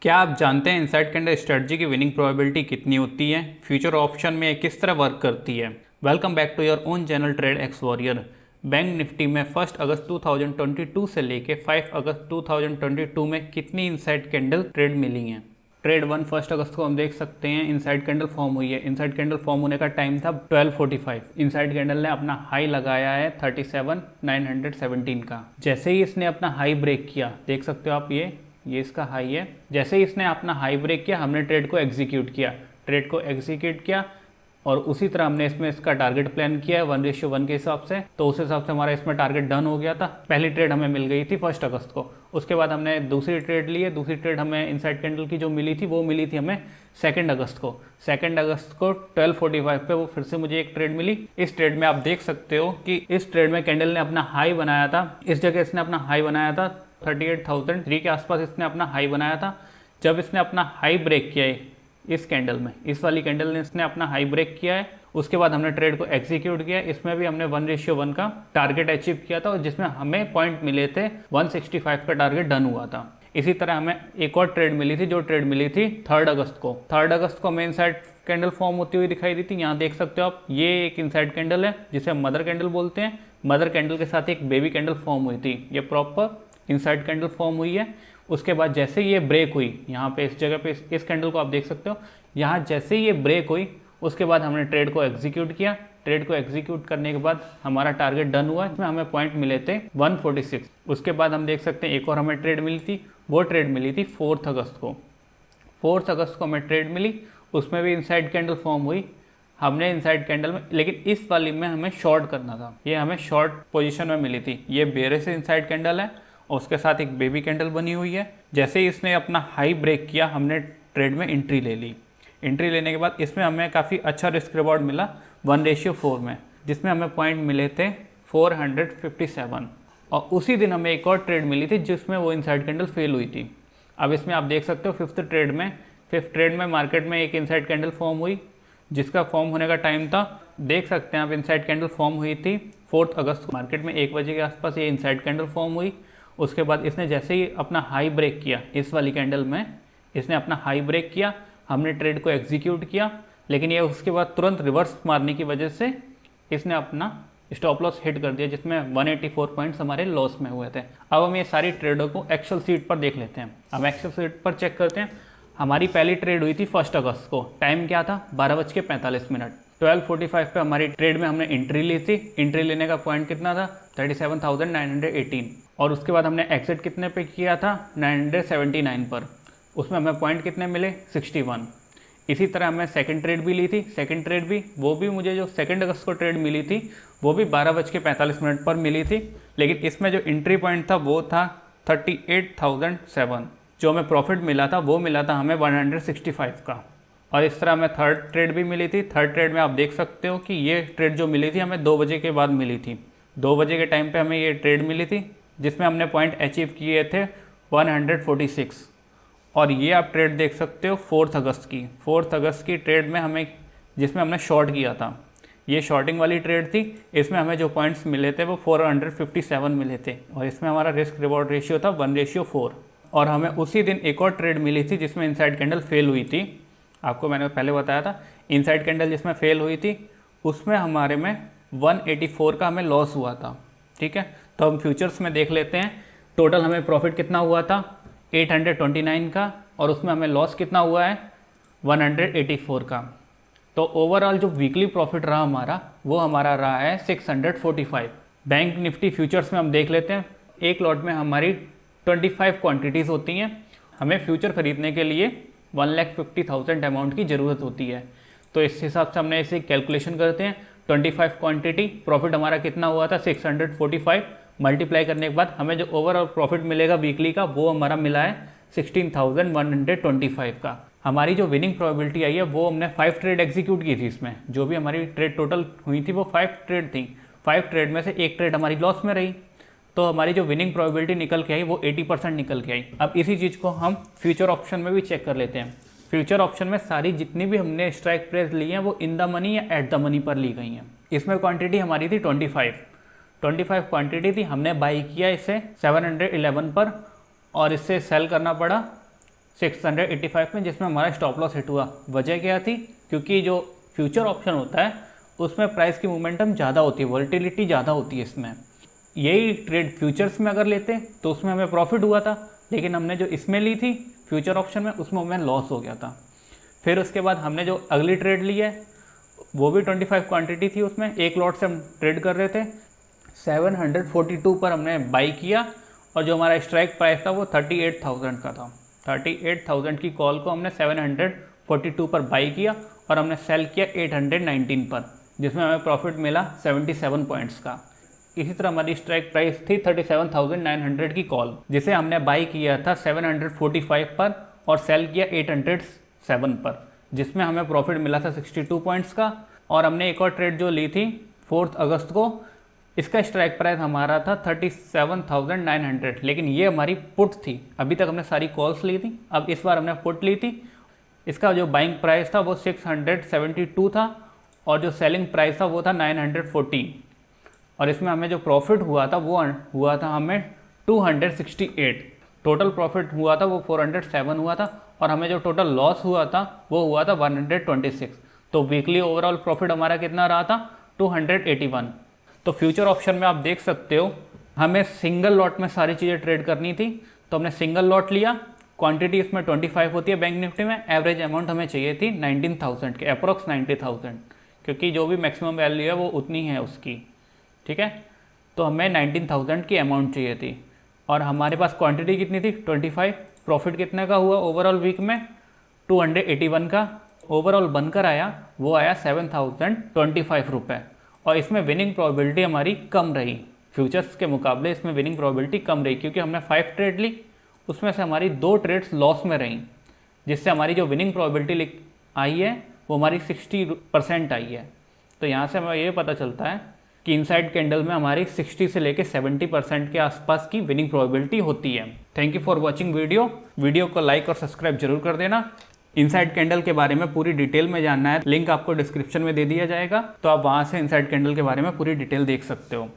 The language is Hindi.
क्या आप जानते हैं इनसाइड कैंडल स्ट्रेटजी की विनिंग प्रोबेबिलिटी कितनी होती है? फ्यूचर ऑप्शन में किस तरह वर्क करती है? Welcome back to your own channel Trade X Warrior. Bank Nifty में 1 अगस्त 2022 से लेके 5 अगस्त 2022 में कितनी इनसाइड कैंडल ट्रेड मिली हैं? ट्रेड 1 अगस्त को हम देख सकते हैं इनसाइड कैंडल फॉर्म हुई है। इनसाइड कैंडल फॉर्म होने का टाइम था 12:45। इनसाइड कैंडल ने अपना हाई लगाया है 37,917 का। जैसे ही इसने अपना हाई ब्रेक किया, देख सकते हो आप, ये इसका हाई है। जैसे ही इसने अपना हाई ब्रेक किया, हमने ट्रेड को एग्जीक्यूट किया और उसी तरह हमने इसमें इसका टारगेट प्लान किया है 1:1 के हिसाब से। तो उस हिसाब से हमारा इसमें टारगेट डन हो गया था। पहली ट्रेड हमें मिल गई थी 1 अगस्त को। उसके बाद हमने दूसरी ट्रेड ली है। दूसरी ट्रेड हमें इनसाइड कैंडल की जो मिली थी वो मिली थी हमें 2 अगस्त को। 2 अगस्त को 12:45 पे वो फिर से मुझे एक ट्रेड मिली। इस ट्रेड में आप देख सकते हो कि इस ट्रेड में कैंडल ने अपना हाई बनाया था। इस जगह इसने अपना हाई बनाया था 38,003 के आसपास इसने अपना हाई बनाया था। जब इसने अपना हाई ब्रेक किया है इस कैंडल में, इस वाली कैंडल ने इसने अपना हाई ब्रेक किया है। उसके बाद हमने ट्रेड को एग्जीक्यूट किया। इसमें भी हमने 1:1 का टारगेट अचीव किया था और जिसमें हमें पॉइंट मिले थे 165 का टारगेट डन हुआ था। इसी तरह हमें एक और ट्रेड मिली थी, जो ट्रेड मिली थी 3 अगस्त को। 3 अगस्त को हमें इनसाइड कैंडल फॉर्म होती हुई दिखाई दी थी। यहाँ देख सकते हो आप, ये एक इनसाइड कैंडल है जिसे हम मदर कैंडल बोलते हैं। मदर कैंडल के साथ एक बेबी कैंडल फॉर्म हुई थी। ये प्रॉपर इनसाइड कैंडल फॉर्म हुई है। उसके बाद जैसे ये ब्रेक हुई, यहाँ पे इस जगह पे इस कैंडल को आप देख सकते हो, यहाँ जैसे ये ब्रेक हुई उसके बाद हमने ट्रेड को एग्जीक्यूट किया। ट्रेड को एग्जीक्यूट करने के बाद हमारा टारगेट डन हुआ। इसमें हमें पॉइंट मिले थे 146। उसके बाद हम देख सकते हैं एक और हमें ट्रेड मिली थी। वो ट्रेड मिली थी 4 अगस्त को। 4 अगस्त को हमें ट्रेड मिली। उसमें भी इनसाइड कैंडल फॉर्म हुई। हमने इनसाइड कैंडल में, लेकिन इस वाली में हमें शॉर्ट करना था। ये हमें शॉर्ट पोजीशन में मिली थी। ये बेयरिश इनसाइड कैंडल है और उसके साथ एक बेबी कैंडल बनी हुई है। जैसे ही इसने अपना हाई ब्रेक किया, हमने ट्रेड में एंट्री ले ली। एंट्री लेने के बाद इसमें हमें काफ़ी अच्छा रिस्क रिवॉर्ड मिला 1:4 में, जिसमें हमें पॉइंट मिले थे 457। और उसी दिन हमें एक और ट्रेड मिली थी जिसमें वो इनसाइड कैंडल फेल हुई थी। अब इसमें आप देख सकते हो फिफ्थ ट्रेड में मार्केट में एक इनसाइड कैंडल फॉर्म हुई, जिसका फॉर्म होने का टाइम था, देख सकते हैं आप, इनसाइड कैंडल फॉर्म हुई थी 4 अगस्त को। मार्केट में 1 बजे के आसपास ये इनसाइड कैंडल फॉर्म हुई। उसके बाद इसने जैसे ही अपना हाई ब्रेक किया, इस वाली कैंडल में इसने अपना हाई ब्रेक किया, हमने ट्रेड को एग्जीक्यूट किया। लेकिन ये उसके बाद तुरंत रिवर्स मारने की वजह से इसने अपना स्टॉप लॉस हिट कर दिया, जिसमें 184 पॉइंट्स हमारे लॉस में हुए थे। अब हम ये सारी ट्रेडों को एक्सेल शीट पर देख लेते हैं। अब एक्सेल शीट पर चेक करते हैं। हमारी पहली ट्रेड हुई थी 1 अगस्त को। टाइम क्या था? 12:45। 12:45 पे हमारी ट्रेड में हमने एंट्री ली थी। एंट्री लेने का पॉइंट कितना था? 37,918। और उसके बाद हमने एग्जिट कितने पे किया था? 979 पर। उसमें हमें पॉइंट कितने मिले? 61। इसी तरह हमें सेकंड ट्रेड भी ली थी। सेकंड ट्रेड भी, वो भी मुझे जो 2 अगस्त को ट्रेड मिली थी वो भी 12:45 पर मिली थी। लेकिन इसमें जो एंट्री पॉइंट था वो था 38,007। जो हमें प्रॉफिट मिला था वो मिला था हमें 165 का। और इस तरह हमें थर्ड ट्रेड भी मिली थी। थर्ड ट्रेड में आप देख सकते हो कि ये ट्रेड जो मिली थी हमें 2 बजे के बाद मिली थी। 2 बजे के टाइम पे हमें ये ट्रेड मिली थी, जिसमें हमने पॉइंट अचीव किए थे 146। और ये आप ट्रेड देख सकते हो 4 अगस्त की। 4 अगस्त की ट्रेड में हमें, जिसमें हमने शॉर्ट किया था, ये शॉर्टिंग वाली ट्रेड थी। इसमें हमें जो पॉइंट्स मिले थे वो 457 मिले थे और इसमें हमारा रिस्क रिवॉर्ड रेशियो था 1:4। और हमें उसी दिन एक और ट्रेड मिली थी जिसमें इनसाइड कैंडल फेल हुई थी। आपको मैंने पहले बताया था, इनसाइड कैंडल जिसमें फेल हुई थी उसमें हमारे में 184 का हमें लॉस हुआ था। ठीक है, तो हम फ्यूचर्स में देख लेते हैं। टोटल हमें प्रॉफिट कितना हुआ था? 829 का। और उसमें हमें लॉस कितना हुआ है? 184 का। तो ओवरऑल जो वीकली प्रॉफिट रहा हमारा, वो हमारा रहा है 645। बैंक निफ्टी फ्यूचर्स में हम देख लेते हैं। एक लॉट में हमारी 25 क्वांटिटीज़ होती हैं। हमें फ्यूचर खरीदने के लिए 1,50,000 अमाउंट की ज़रूरत होती है। तो इस हिसाब से हमने इसे कैलकुलेशन करते हैं। 25 क्वांटिटी, प्रॉफिट हमारा कितना हुआ था? 645। मल्टीप्लाई करने के बाद हमें जो ओवरऑल प्रॉफिट मिलेगा वीकली का, वो हमारा मिला है 16,125 का। हमारी जो विनिंग प्रोबेबिलिटी आई है वो हमने 5 ट्रेड एग्जीक्यूट की थी। इसमें जो भी हमारी ट्रेड टोटल हुई थी वो 5 ट्रेड थी। 5 ट्रेड में से एक ट्रेड हमारी लॉस में रही, तो हमारी जो विनिंग प्रोबेबिलिटी निकल के आई वो 80% निकल के आई। अब इसी चीज़ को हम फ्यूचर ऑप्शन में भी चेक कर लेते हैं। फ्यूचर ऑप्शन में सारी जितनी भी हमने स्ट्राइक प्राइस ली हैं वो इन द मनी या एट द मनी पर ली गई हैं। इसमें क्वांटिटी हमारी थी 25 क्वांटिटी थी। हमने बाई किया इसे 711 पर और इससे सेल करना पड़ा 685 में, जिसमें हमारा स्टॉप लॉस हिट हुआ। वजह क्या थी? क्योंकि जो फ्यूचर ऑप्शन होता है उसमें प्राइस की मोमेंटम ज़्यादा होती है, वोलेटिलिटी ज़्यादा होती है इसमें। यही ट्रेड फ्यूचर्स में अगर लेते तो उसमें हमें प्रॉफिट हुआ था, लेकिन हमने जो इसमें ली थी फ्यूचर ऑप्शन में, उसमें हमें लॉस हो गया था। फिर उसके बाद हमने जो अगली ट्रेड ली है वो भी 25 क्वांटिटी थी, उसमें एक लॉट से हम ट्रेड कर रहे थे। 742 पर हमने बाई किया और जो हमारा स्ट्राइक प्राइस था वो 38,000 का था। 38,000 की कॉल को हमने 742 पर बाई किया और हमने सेल किया 819 पर, जिसमें हमें प्रॉफिट मिला 77 पॉइंट्स का। इसी तरह हमारी स्ट्राइक प्राइस थी 37,900 की कॉल, जिसे हमने बाई किया था 745 पर और सेल किया 807 पर, जिसमें हमें प्रॉफिट मिला था 62 पॉइंट्स का। और हमने एक और ट्रेड जो ली थी 4 अगस्त को, इसका स्ट्राइक प्राइस हमारा था 37,900, लेकिन ये हमारी पुट थी। अभी तक हमने सारी कॉल्स ली थी, अब इस बार हमने पुट ली थी। इसका जो बाइंग प्राइस था वो 672 था और जो सेलिंग प्राइस था वो था 914, और इसमें हमें जो प्रॉफिट हुआ था वो हुआ था हमें 268। टोटल प्रॉफिट हुआ था वो 407 हुआ था, और हमें जो टोटल लॉस हुआ था वो हुआ था 126। तो वीकली ओवरऑल प्रॉफिट हमारा कितना रहा था? 281। तो फ्यूचर ऑप्शन में आप देख सकते हो हमें सिंगल लॉट में सारी चीज़ें ट्रेड करनी थी, तो हमने सिंगल लॉट लिया। क्वांटिटी इसमें 25 होती है बैंक निफ्टी में। एवरेज अमाउंट हमें चाहिए थी 19,000 के, अप्रॉक्स 90,000, क्योंकि जो भी मैक्सिमम वैल्यू है वो उतनी है उसकी, ठीक है। तो हमें 19,000 की अमाउंट चाहिए थी और हमारे पास क्वांटिटी कितनी थी? 25। प्रॉफिट कितने का हुआ ओवरऑल वीक में? 281 का। ओवरऑल बनकर आया वो आया 7,025 रुपये, और इसमें विनिंग प्रोबेबिलिटी हमारी कम रही। फ्यूचर्स के मुकाबले इसमें विनिंग प्रोबेबिलिटी कम रही, क्योंकि हमने 5 ट्रेड ली, उसमें से हमारी 2 ट्रेड्स लॉस में रहीं, जिससे हमारी जो विनिंग प्रोबेबिलिटी आई है वो हमारी 60% आई है। तो यहाँ से हमें ये पता चलता है कि इनसाइड कैंडल में हमारी 60 से लेकर 70% के आसपास की विनिंग प्रोबेबिलिटी होती है। Thank you for watching video को लाइक और सब्सक्राइब जरूर कर देना। इनसाइड कैंडल के बारे में पूरी डिटेल में जानना है, लिंक आपको डिस्क्रिप्शन में दे दिया जाएगा, तो आप वहाँ से इनसाइड कैंडल के बारे में पूरी डिटेल देख सकते हो।